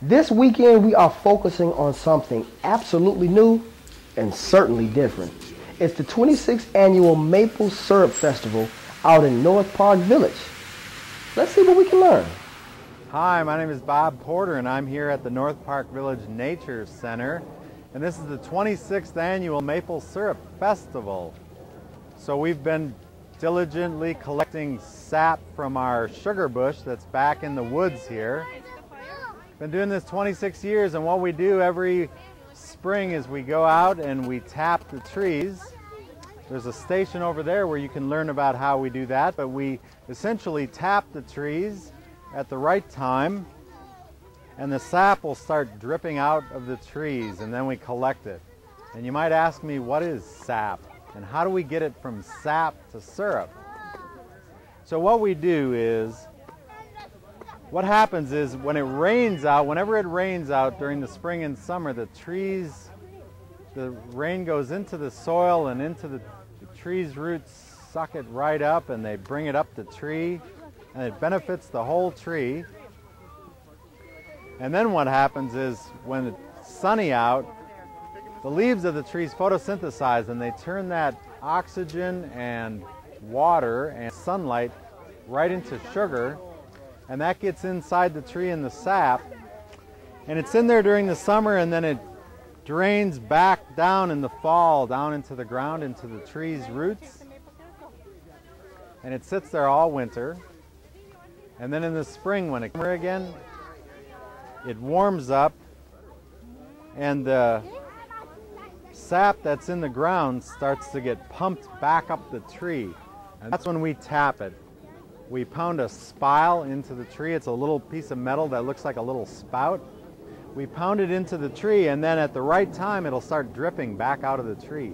This weekend we are focusing on something absolutely new and certainly different. It's the 26th annual Maple Syrup Festival out in North Park Village. Let's see what we can learn. Hi, my name is Bob Porter and I'm here at the North Park Village Nature Center, and this is the 26th annual Maple Syrup Festival. So we've been diligently collecting sap from our sugar bush that's back in the woods here. Been doing this 26 years, and what we do every spring is we go out and we tap the trees. There's a station over there where you can learn about how we do that, but we essentially tap the trees at the right time and the sap will start dripping out of the trees, and then we collect it. And you might ask me, what is sap and how do we get it from sap to syrup? So what we do is, what happens is when it rains out, whenever it rains out during the spring and summer, the rain goes into the soil and into the tree's roots suck it right up and they bring it up the tree and it benefits the whole tree. And then what happens is when it's sunny out, the leaves of the trees photosynthesize and they turn that oxygen and water and sunlight right into sugar, and that gets inside the tree in the sap, and it's in there during the summer, and then it drains back down in the fall, down into the ground, into the tree's roots, and it sits there all winter. And then in the spring, when it comes again, it warms up, and the sap that's in the ground starts to get pumped back up the tree, and that's when we tap it. We pound a spile into the tree. It's a little piece of metal that looks like a little spout. We pound it into the tree, and then at the right time it'll start dripping back out of the tree.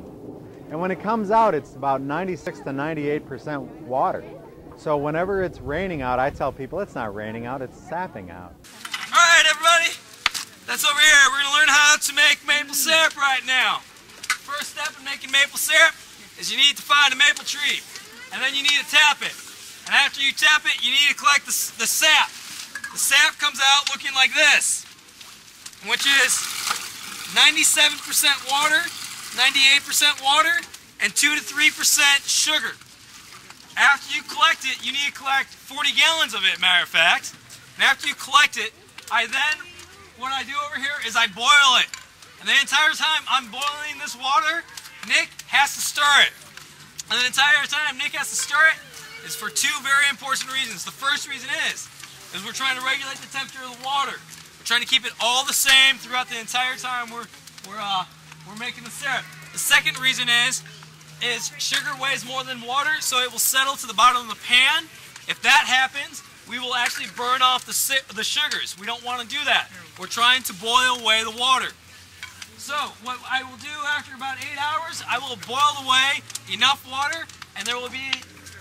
And when it comes out, it's about 96 to 98% water. So whenever it's raining out, I tell people it's not raining out, it's sapping out. All right, everybody, that's over here. We're gonna learn how to make maple syrup right now. First step in making maple syrup is you need to find a maple tree, and then you need to tap it. And after you tap it, you need to collect the sap. The sap comes out looking like this, which is 97% water, 98% water, and 2 to 3% sugar. After you collect it, you need to collect 40 gallons of it, matter of fact. And after you collect it, what I do over here is I boil it. And the entire time I'm boiling this water, Nick has to stir it. And the entire time Nick has to stir it is for two very important reasons. The first reason is we're trying to regulate the temperature of the water. We're trying to keep it all the same throughout the entire time we're making the syrup. The second reason is sugar weighs more than water, so it will settle to the bottom of the pan. If that happens, we will actually burn off the sugars. We don't want to do that. We're trying to boil away the water. So what I will do after about 8 hours, I will boil away enough water, and there will be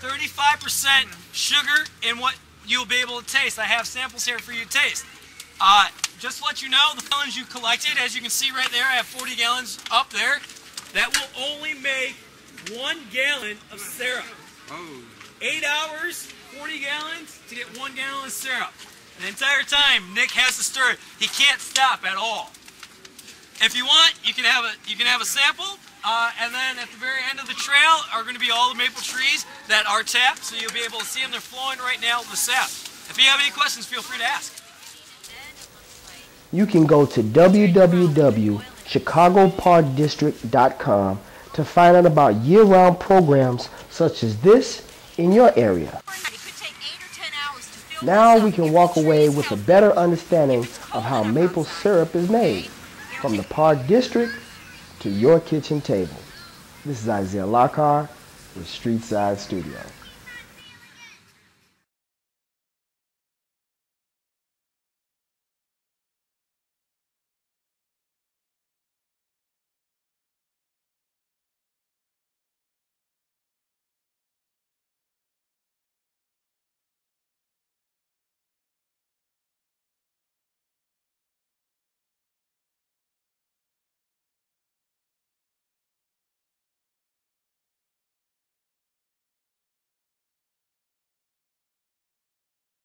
35% sugar in what you'll be able to taste. I have samples here for you to taste. Just to let you know, the gallons you collected, as you can see right there, I have 40 gallons up there. That will only make 1 gallon of syrup. 8 hours, 40 gallons to get 1 gallon of syrup. And the entire time, Nick has to stir it. He can't stop at all. If you want, you can have a sample. And then at the very end of the trail are going to be all the maple trees that are tapped, so you'll be able to see them. They're flowing right now with the sap. If you have any questions, feel free to ask. You can go to www.chicagoparkdistrict.com to find out about year-round programs such as this in your area. Now we can walk away with a better understanding of how maple syrup is made, from the Park District to your kitchen table. This is Isaiah Lockhart with Streetside Studio.